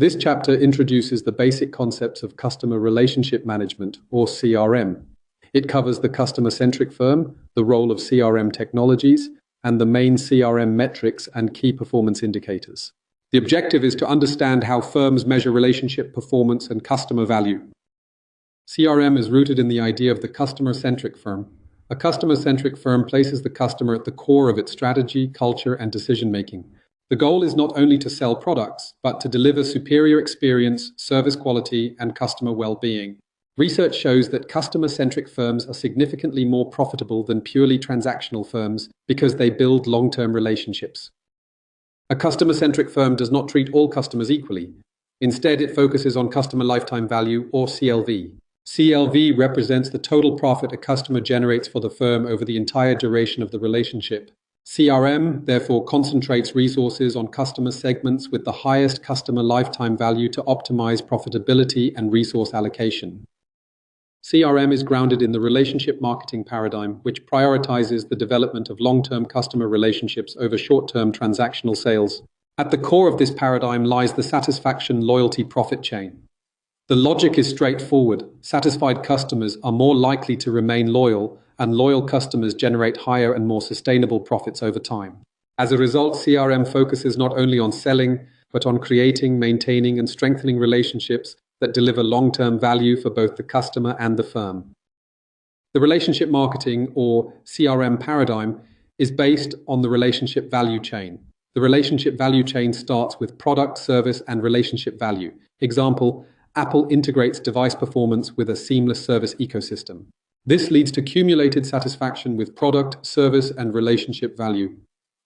This chapter introduces the basic concepts of customer relationship management, or CRM. It covers the customer-centric firm, the role of CRM technologies, and the main CRM metrics and key performance indicators. The objective is to understand how firms measure relationship performance and customer value. CRM is rooted in the idea of the customer-centric firm. A customer-centric firm places the customer at the core of its strategy, culture, and decision-making. The goal is not only to sell products, but to deliver superior experience, service quality, and customer well-being. Research shows that customer-centric firms are significantly more profitable than purely transactional firms because they build long-term relationships. A customer-centric firm does not treat all customers equally. Instead, it focuses on customer lifetime value, or CLV. CLV represents the total profit a customer generates for the firm over the entire duration of the relationship. CRM, therefore, concentrates resources on customer segments with the highest customer lifetime value to optimize profitability and resource allocation. CRM is grounded in the relationship marketing paradigm, which prioritizes the development of long-term customer relationships over short-term transactional sales. At the core of this paradigm lies the satisfaction loyalty profit chain. The logic is straightforward. Satisfied customers are more likely to remain loyal, and loyal customers generate higher and more sustainable profits over time. As a result, CRM focuses not only on selling, but on creating, maintaining, and strengthening relationships that deliver long-term value for both the customer and the firm. The relationship marketing, or CRM paradigm, is based on the relationship value chain. The relationship value chain starts with product, service, and relationship value. Example, Apple integrates device performance with a seamless service ecosystem. This leads to cumulated satisfaction with product, service, and relationship value,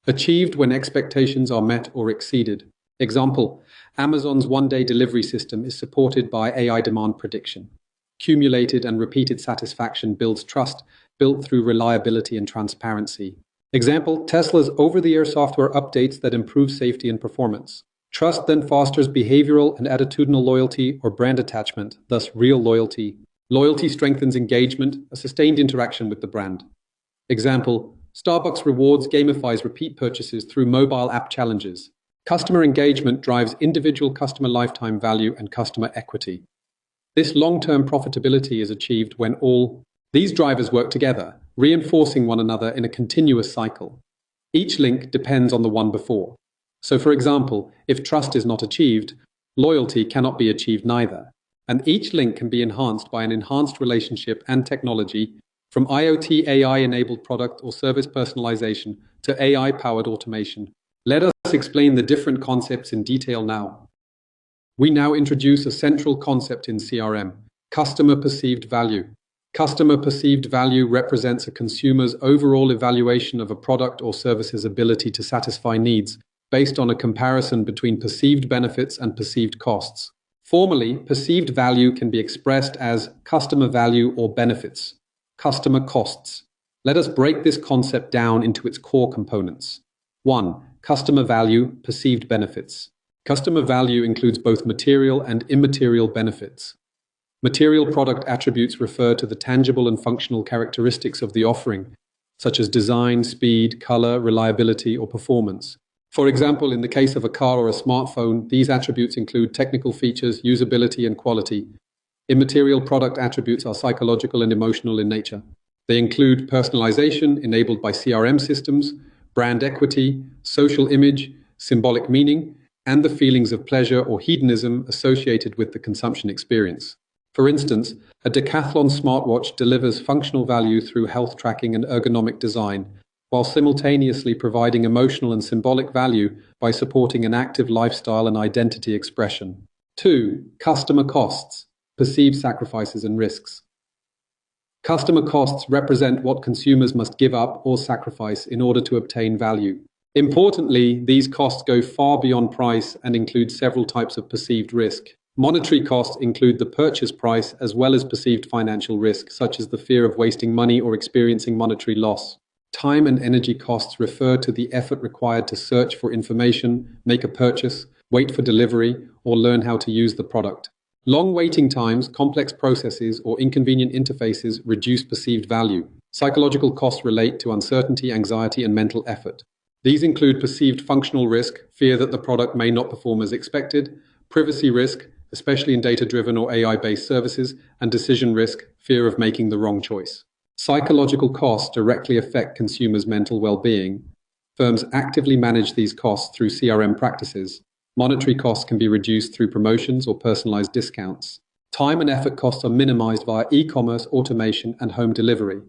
achieved when expectations are met or exceeded. Example, Amazon's one-day delivery system is supported by AI demand prediction. Cumulated and repeated satisfaction builds trust, built through reliability and transparency. Example, Tesla's over-the-air software updates that improve safety and performance. Trust then fosters behavioral and attitudinal loyalty or brand attachment, thus real loyalty. Loyalty strengthens engagement, a sustained interaction with the brand. Example, Starbucks Rewards gamifies repeat purchases through mobile app challenges. Customer engagement drives individual customer lifetime value and customer equity. This long-term profitability is achieved when all these drivers work together, reinforcing one another in a continuous cycle. Each link depends on the one before. So, for example, if trust is not achieved, loyalty cannot be achieved neither. And each link can be enhanced by an enhanced relationship and technology, from IoT AI-enabled product or service personalization to AI-powered automation. Let us explain the different concepts in detail now. We now introduce a central concept in CRM, customer perceived value. Customer perceived value represents a consumer's overall evaluation of a product or service's ability to satisfy needs, based on a comparison between perceived benefits and perceived costs. Formally, perceived value can be expressed as customer value or benefits, customer costs. Let us break this concept down into its core components. 1. Customer value, perceived benefits. Customer value includes both material and immaterial benefits. Material product attributes refer to the tangible and functional characteristics of the offering, such as design, speed, color, reliability, or performance. For example, in the case of a car or a smartphone, these attributes include technical features, usability, and quality. Immaterial product attributes are psychological and emotional in nature. They include personalization enabled by CRM systems, brand equity, social image, symbolic meaning, and the feelings of pleasure or hedonism associated with the consumption experience. For instance, a Decathlon smartwatch delivers functional value through health tracking and ergonomic design, while simultaneously providing emotional and symbolic value by supporting an active lifestyle and identity expression. 2. Customer costs, perceived sacrifices and risks. Customer costs represent what consumers must give up or sacrifice in order to obtain value. Importantly, these costs go far beyond price and include several types of perceived risk. Monetary costs include the purchase price as well as perceived financial risk, such as the fear of wasting money or experiencing monetary loss. Time and energy costs refer to the effort required to search for information, make a purchase, wait for delivery, or learn how to use the product. Long waiting times, complex processes, or inconvenient interfaces reduce perceived value. Psychological costs relate to uncertainty, anxiety, and mental effort. These include perceived functional risk, fear that the product may not perform as expected, privacy risk, especially in data-driven or AI-based services, and decision risk, fear of making the wrong choice. Psychological costs directly affect consumers' mental well-being. Firms actively manage these costs through CRM practices. Monetary costs can be reduced through promotions or personalized discounts. Time and effort costs are minimized via e-commerce, automation, and home delivery.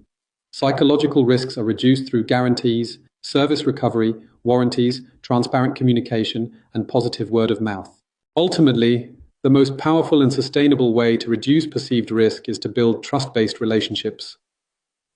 Psychological risks are reduced through guarantees, service recovery, warranties, transparent communication, and positive word of mouth. Ultimately, the most powerful and sustainable way to reduce perceived risk is to build trust-based relationships.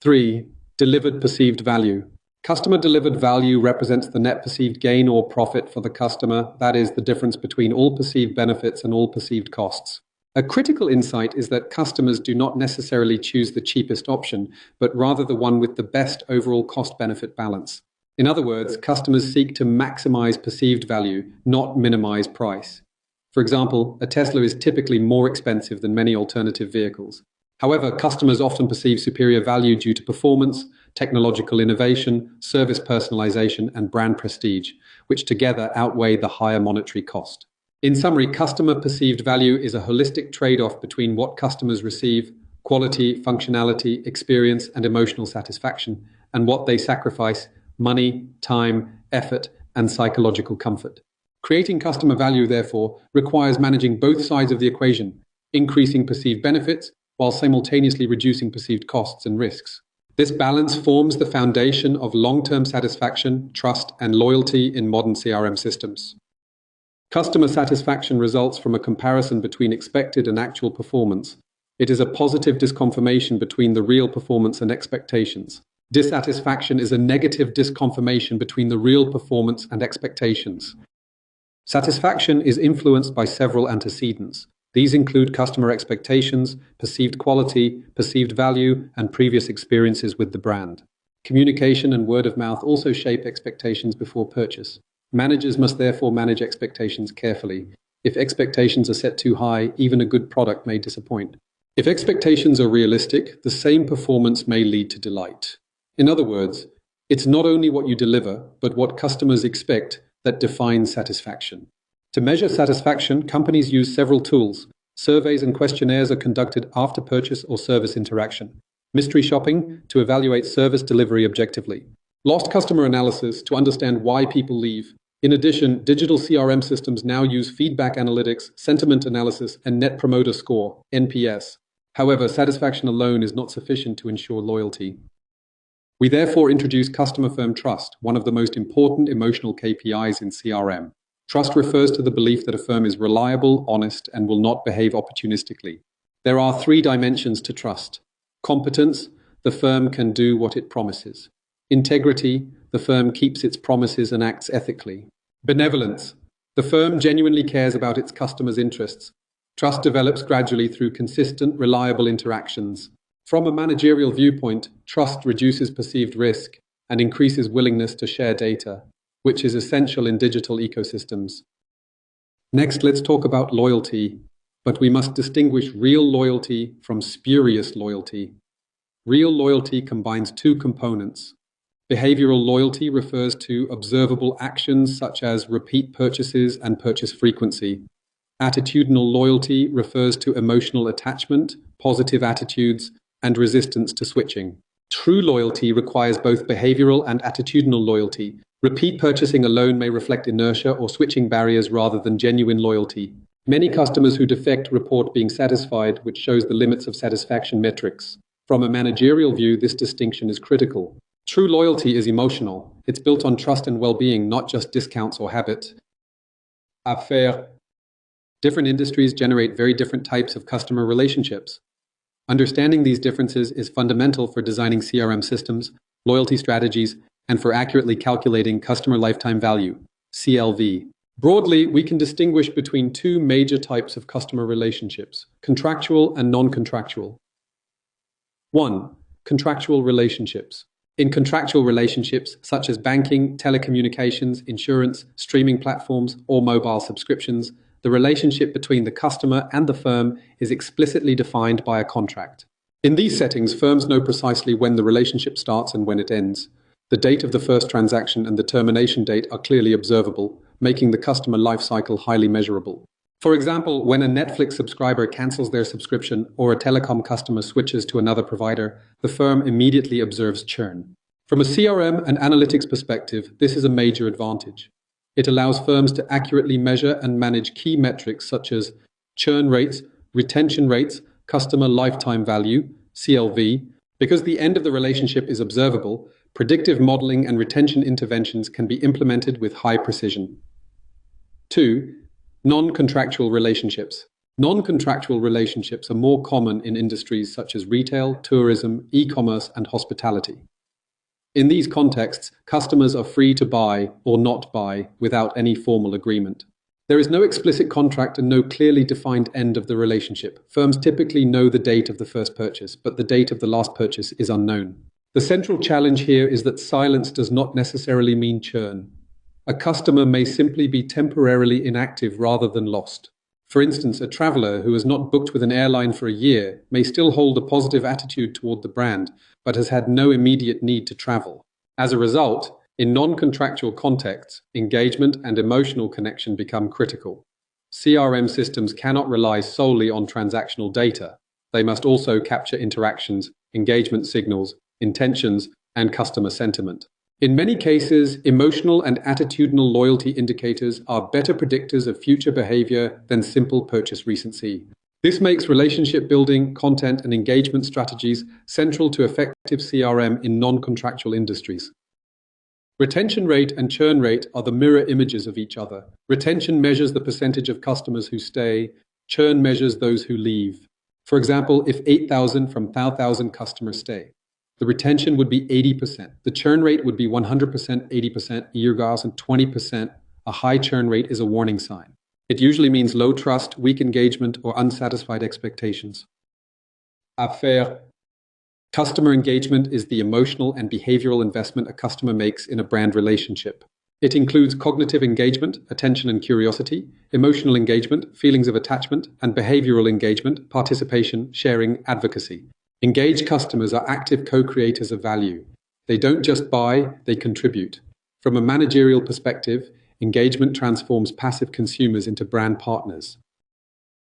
3. Delivered perceived value. Customer-delivered value represents the net perceived gain or profit for the customer, that is, the difference between all perceived benefits and all perceived costs. A critical insight is that customers do not necessarily choose the cheapest option, but rather the one with the best overall cost-benefit balance. In other words, customers seek to maximize perceived value, not minimize price. For example, a Tesla is typically more expensive than many alternative vehicles. However, customers often perceive superior value due to performance, technological innovation, service personalization, and brand prestige, which together outweigh the higher monetary cost. In summary, customer perceived value is a holistic trade-off between what customers receive, quality, functionality, experience, and emotional satisfaction, and what they sacrifice, money, time, effort, and psychological comfort. Creating customer value, therefore, requires managing both sides of the equation, increasing perceived benefits while simultaneously reducing perceived costs and risks. This balance forms the foundation of long-term satisfaction, trust, and loyalty in modern CRM systems. Customer satisfaction results from a comparison between expected and actual performance. It is a positive disconfirmation between the real performance and expectations. Dissatisfaction is a negative disconfirmation between the real performance and expectations. Satisfaction is influenced by several antecedents. These include customer expectations, perceived quality, perceived value, and previous experiences with the brand. Communication and word of mouth also shape expectations before purchase. Managers must therefore manage expectations carefully. If expectations are set too high, even a good product may disappoint. If expectations are realistic, the same performance may lead to delight. In other words, it's not only what you deliver, but what customers expect that defines satisfaction. To measure satisfaction, companies use several tools. Surveys and questionnaires are conducted after purchase or service interaction. Mystery shopping to evaluate service delivery objectively. Lost customer analysis to understand why people leave. In addition, digital CRM systems now use feedback analytics, sentiment analysis, and Net Promoter Score, NPS. However, satisfaction alone is not sufficient to ensure loyalty. We therefore introduce customer firm trust, one of the most important emotional KPIs in CRM. Trust refers to the belief that a firm is reliable, honest, and will not behave opportunistically. There are 3 dimensions to trust. Competence, the firm can do what it promises. Integrity, the firm keeps its promises and acts ethically. Benevolence, the firm genuinely cares about its customers' interests. Trust develops gradually through consistent, reliable interactions. From a managerial viewpoint, trust reduces perceived risk and increases willingness to share data, which is essential in digital ecosystems. Next, let's talk about loyalty, but we must distinguish real loyalty from spurious loyalty. Real loyalty combines 2 components. Behavioral loyalty refers to observable actions such as repeat purchases and purchase frequency. Attitudinal loyalty refers to emotional attachment, positive attitudes, and resistance to switching. True loyalty requires both behavioral and attitudinal loyalty. Repeat purchasing alone may reflect inertia or switching barriers rather than genuine loyalty. Many customers who defect report being satisfied, which shows the limits of satisfaction metrics. From a managerial view, this distinction is critical. True loyalty is emotional. It's built on trust and well-being, not just discounts or habit. Affaire. Different industries generate very different types of customer relationships. Understanding these differences is fundamental for designing CRM systems, loyalty strategies, and for accurately calculating customer lifetime value, CLV. Broadly, we can distinguish between 2 major types of customer relationships, contractual and non-contractual. 1. Contractual relationships. In contractual relationships, such as banking, telecommunications, insurance, streaming platforms, or mobile subscriptions, the relationship between the customer and the firm is explicitly defined by a contract. In these settings, firms know precisely when the relationship starts and when it ends. The date of the first transaction and the termination date are clearly observable, making the customer lifecycle highly measurable. For example, when a Netflix subscriber cancels their subscription or a telecom customer switches to another provider, the firm immediately observes churn. From a CRM and analytics perspective, this is a major advantage. It allows firms to accurately measure and manage key metrics such as churn rates, retention rates, customer lifetime value, CLV. Because the end of the relationship is observable, predictive modeling and retention interventions can be implemented with high precision. 2. Non-contractual relationships. Non-contractual relationships are more common in industries such as retail, tourism, e-commerce, and hospitality. In these contexts, customers are free to buy or not buy without any formal agreement. There is no explicit contract and no clearly defined end of the relationship. Firms typically know the date of the first purchase, but the date of the last purchase is unknown. The central challenge here is that silence does not necessarily mean churn. A customer may simply be temporarily inactive rather than lost. For instance, a traveler who has not booked with an airline for a year may still hold a positive attitude toward the brand, but has had no immediate need to travel. As a result, in non-contractual contexts, engagement and emotional connection become critical. CRM systems cannot rely solely on transactional data. They must also capture interactions, engagement signals, intentions, and customer sentiment. In many cases, emotional and attitudinal loyalty indicators are better predictors of future behavior than simple purchase recency. This makes relationship building, content, and engagement strategies central to effective CRM in non-contractual industries. Retention rate and churn rate are the mirror images of each other. Retention measures the percentage of customers who stay. Churn measures those who leave. For example, if 8,000 from 1,000 customers stay, the retention would be 80%. The churn rate would be 100%, 80%, irregardless, and 20%. A high churn rate is a warning sign. It usually means low trust, weak engagement, or unsatisfied expectations. Affaire. Customer engagement is the emotional and behavioral investment a customer makes in a brand relationship. It includes cognitive engagement, attention and curiosity, emotional engagement, feelings of attachment, and behavioral engagement, participation, sharing, advocacy. Engaged customers are active co-creators of value. They don't just buy, they contribute. From a managerial perspective, engagement transforms passive consumers into brand partners.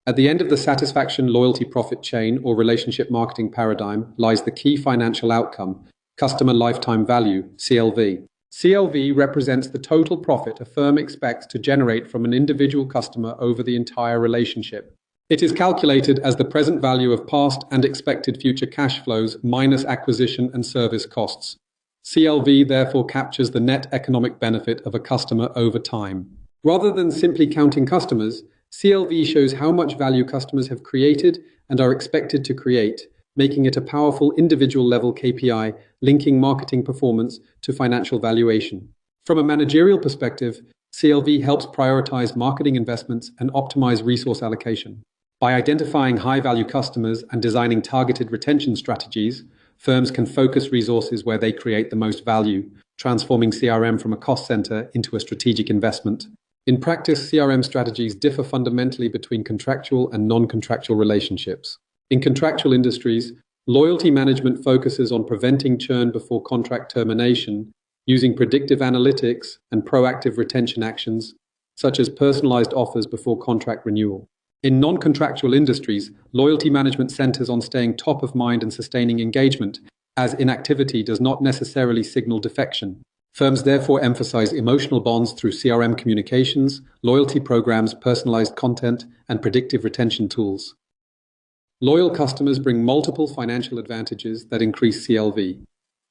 At the end of the satisfaction loyalty profit chain or relationship marketing paradigm lies the key financial outcome, customer lifetime value, CLV. CLV represents the total profit a firm expects to generate from an individual customer over the entire relationship. It is calculated as the present value of past and expected future cash flows minus acquisition and service costs. CLV therefore captures the net economic benefit of a customer over time. Rather than simply counting customers, CLV shows how much value customers have created and are expected to create, making it a powerful individual-level KPI linking marketing performance to financial valuation. From a managerial perspective, CLV helps prioritize marketing investments and optimize resource allocation. By identifying high-value customers and designing targeted retention strategies, firms can focus resources where they create the most value, transforming CRM from a cost center into a strategic investment. In practice, CRM strategies differ fundamentally between contractual and non-contractual relationships. In contractual industries, loyalty management focuses on preventing churn before contract termination, using predictive analytics and proactive retention actions, such as personalized offers before contract renewal. In non-contractual industries, loyalty management centers on staying top of mind and sustaining engagement, as inactivity does not necessarily signal defection. Firms therefore emphasize emotional bonds through CRM communications, loyalty programs, personalized content, and predictive retention tools. Loyal customers bring multiple financial advantages that increase CLV.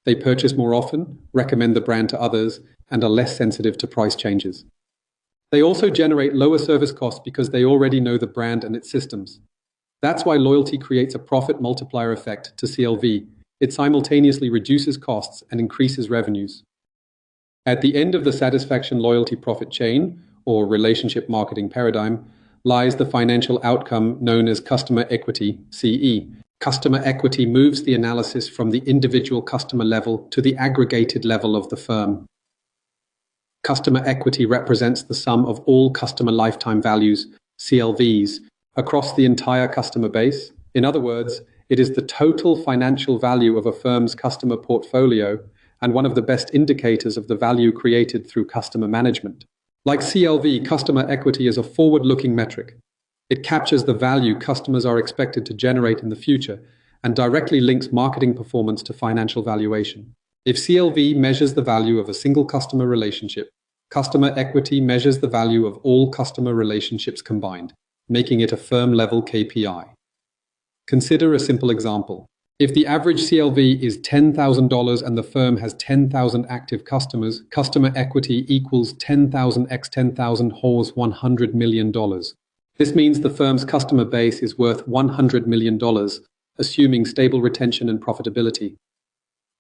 They purchase more often, recommend the brand to others, and are less sensitive to price changes. They also generate lower service costs because they already know the brand and its systems. That's why loyalty creates a profit multiplier effect to CLV. It simultaneously reduces costs and increases revenues. At the end of the satisfaction loyalty profit chain, or relationship marketing paradigm, lies the financial outcome known as customer equity, CE. Customer equity moves the analysis from the individual customer level to the aggregated level of the firm. Customer equity represents the sum of all customer lifetime values, CLVs, across the entire customer base. In other words, it is the total financial value of a firm's customer portfolio and one of the best indicators of the value created through customer management. Like CLV, customer equity is a forward-looking metric. It captures the value customers are expected to generate in the future and directly links marketing performance to financial valuation. If CLV measures the value of a single customer relationship, customer equity measures the value of all customer relationships combined, making it a firm-level KPI. Consider a simple example. If the average CLV is $10,000 and the firm has 10,000 active customers, customer equity equals 10,000 x 10,000 whores $100 million. This means the firm's customer base is worth $100 million, assuming stable retention and profitability.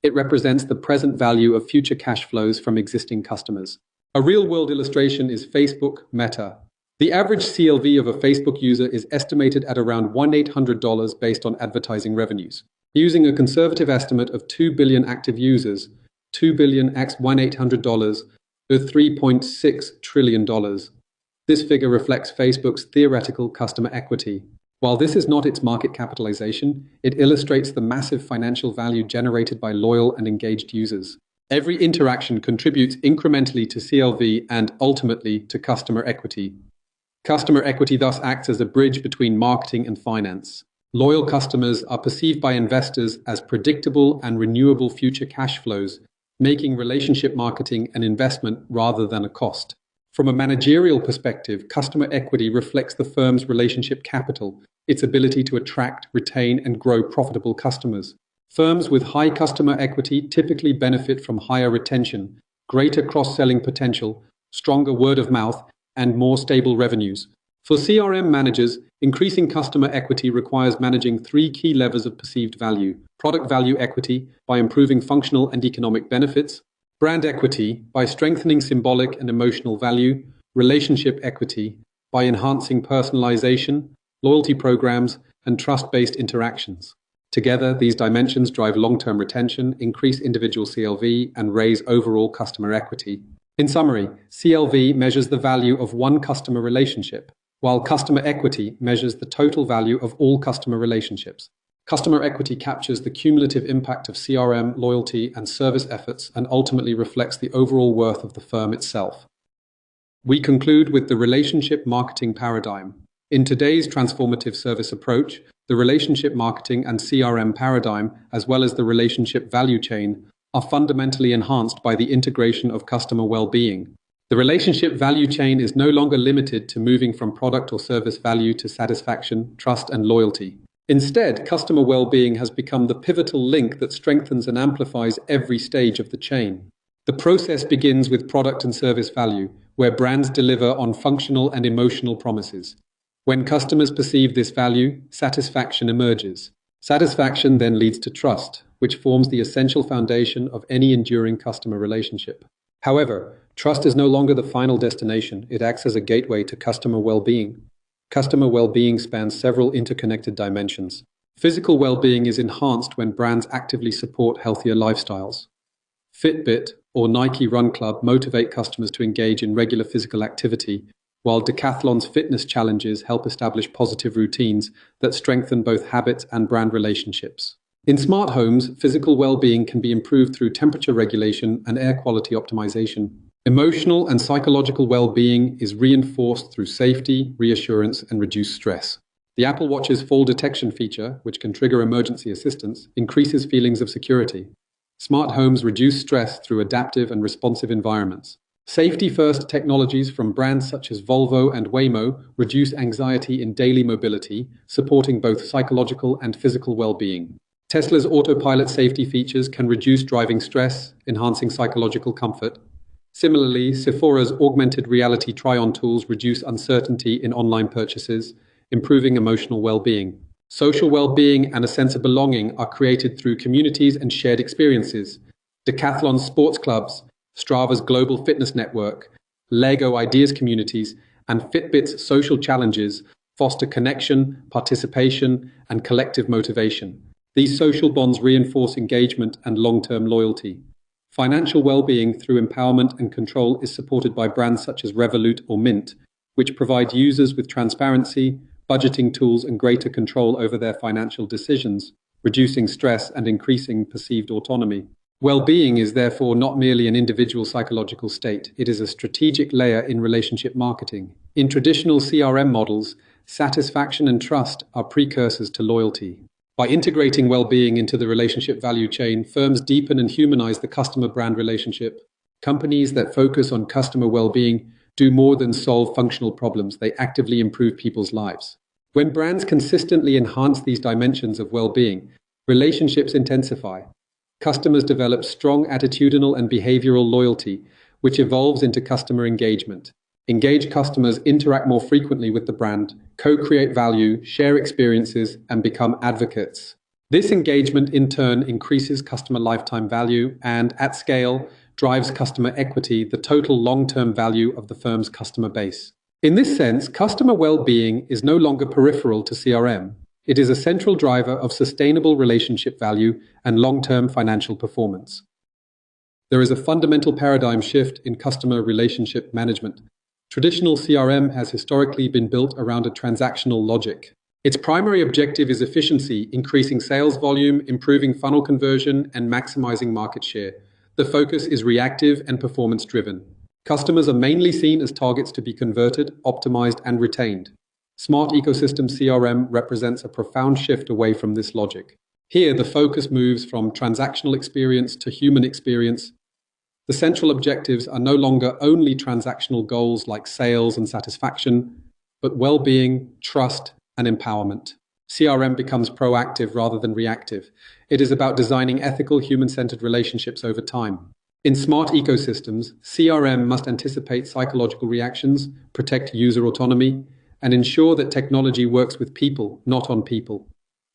It represents the present value of future cash flows from existing customers. A real-world illustration is Facebook Meta. The average CLV of a Facebook user is estimated at around $1,800 based on advertising revenues. Using a conservative estimate of 2 billion active users, 2 billion x $1,800 is $3.6 trillion. This figure reflects Facebook's theoretical customer equity. While this is not its market capitalization, it illustrates the massive financial value generated by loyal and engaged users. Every interaction contributes incrementally to CLV and, ultimately, to customer equity. Customer equity thus acts as a bridge between marketing and finance. Loyal customers are perceived by investors as predictable and renewable future cash flows, making relationship marketing an investment rather than a cost. From a managerial perspective, customer equity reflects the firm's relationship capital, its ability to attract, retain, and grow profitable customers. Firms with high customer equity typically benefit from higher retention, greater cross-selling potential, stronger word of mouth, and more stable revenues. For CRM managers, increasing customer equity requires managing three key levers of perceived value: product value equity by improving functional and economic benefits, brand equity by strengthening symbolic and emotional value, relationship equity by enhancing personalization, loyalty programs, and trust-based interactions. Together, these dimensions drive long-term retention, increase individual CLV, and raise overall customer equity. In summary, CLV measures the value of one customer relationship, while customer equity measures the total value of all customer relationships. Customer equity captures the cumulative impact of CRM, loyalty, and service efforts and ultimately reflects the overall worth of the firm itself. We conclude with the relationship marketing paradigm. In today's transformative service approach, the relationship marketing and CRM paradigm, as well as the relationship value chain, are fundamentally enhanced by the integration of customer well-being. The relationship value chain is no longer limited to moving from product or service value to satisfaction, trust, and loyalty. Instead, customer well-being has become the pivotal link that strengthens and amplifies every stage of the chain. The process begins with product and service value, where brands deliver on functional and emotional promises. When customers perceive this value, satisfaction emerges. Satisfaction then leads to trust, which forms the essential foundation of any enduring customer relationship. However, trust is no longer the final destination. It acts as a gateway to customer well-being. Customer well-being spans several interconnected dimensions. Physical well-being is enhanced when brands actively support healthier lifestyles. Fitbit or Nike Run Club motivate customers to engage in regular physical activity, while Decathlon's fitness challenges help establish positive routines that strengthen both habits and brand relationships. In smart homes, physical well-being can be improved through temperature regulation and air quality optimization. Emotional and psychological well-being is reinforced through safety, reassurance, and reduced stress. The Apple Watch's fall detection feature, which can trigger emergency assistance, increases feelings of security. Smart homes reduce stress through adaptive and responsive environments. Safety-first technologies from brands such as Volvo and Waymo reduce anxiety in daily mobility, supporting both psychological and physical well-being. Tesla's autopilot safety features can reduce driving stress, enhancing psychological comfort. Similarly, Sephora's augmented reality try-on tools reduce uncertainty in online purchases, improving emotional well-being. Social well-being and a sense of belonging are created through communities and shared experiences. Decathlon's sports clubs, Strava's global fitness network, Lego Ideas communities, and Fitbit's social challenges foster connection, participation, and collective motivation. These social bonds reinforce engagement and long-term loyalty. Financial well-being through empowerment and control is supported by brands such as Revolut or Mint, which provide users with transparency, budgeting tools, and greater control over their financial decisions, reducing stress and increasing perceived autonomy. Well-being is therefore not merely an individual psychological state, it is a strategic layer in relationship marketing. In traditional CRM models, satisfaction and trust are precursors to loyalty. By integrating well-being into the relationship value chain, firms deepen and humanize the customer-brand relationship. Companies that focus on customer well-being do more than solve functional problems, they actively improve people's lives. When brands consistently enhance these dimensions of well-being, relationships intensify. Customers develop strong attitudinal and behavioral loyalty, which evolves into customer engagement. Engaged customers interact more frequently with the brand, co-create value, share experiences, and become advocates. This engagement in turn increases customer lifetime value and, at scale, drives customer equity, the total long-term value of the firm's customer base. In this sense, customer well-being is no longer peripheral to CRM. It is a central driver of sustainable relationship value and long-term financial performance. There is a fundamental paradigm shift in customer relationship management. Traditional CRM has historically been built around a transactional logic. Its primary objective is efficiency, increasing sales volume, improving funnel conversion, and maximizing market share. The focus is reactive and performance-driven. Customers are mainly seen as targets to be converted, optimized, and retained. Smart Ecosystem CRM represents a profound shift away from this logic. Here, the focus moves from transactional experience to human experience. The central objectives are no longer only transactional goals like sales and satisfaction, but well-being, trust, and empowerment. CRM becomes proactive rather than reactive. It is about designing ethical, human-centered relationships over time. In smart ecosystems, CRM must anticipate psychological reactions, protect user autonomy, and ensure that technology works with people, not on people.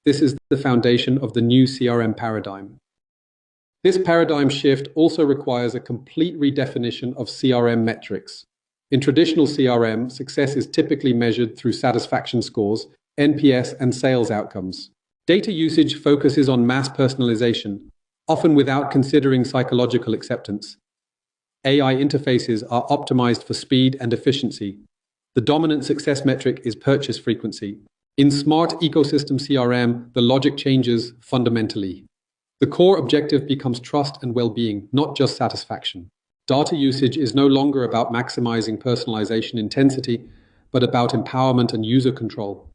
This is the foundation of the new CRM paradigm. This paradigm shift also requires a complete redefinition of CRM metrics. In traditional CRM, success is typically measured through satisfaction scores, NPS, and sales outcomes. Data usage focuses on mass personalization, often without considering psychological acceptance. AI interfaces are optimized for speed and efficiency. The dominant success metric is purchase frequency. In smart ecosystem CRM, the logic changes fundamentally. The core objective becomes trust and well-being, not just satisfaction. Data usage is no longer about maximizing personalization intensity, but about empowerment and user control.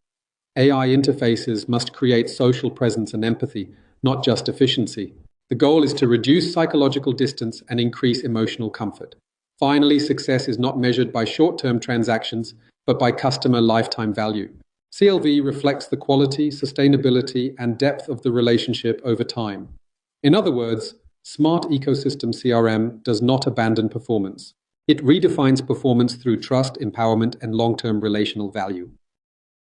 AI interfaces must create social presence and empathy, not just efficiency. The goal is to reduce psychological distance and increase emotional comfort. Finally, success is not measured by short-term transactions, but by customer lifetime value. CLV reflects the quality, sustainability, and depth of the relationship over time. In other words, smart ecosystem CRM does not abandon performance. It redefines performance through trust, empowerment, and long-term relational value.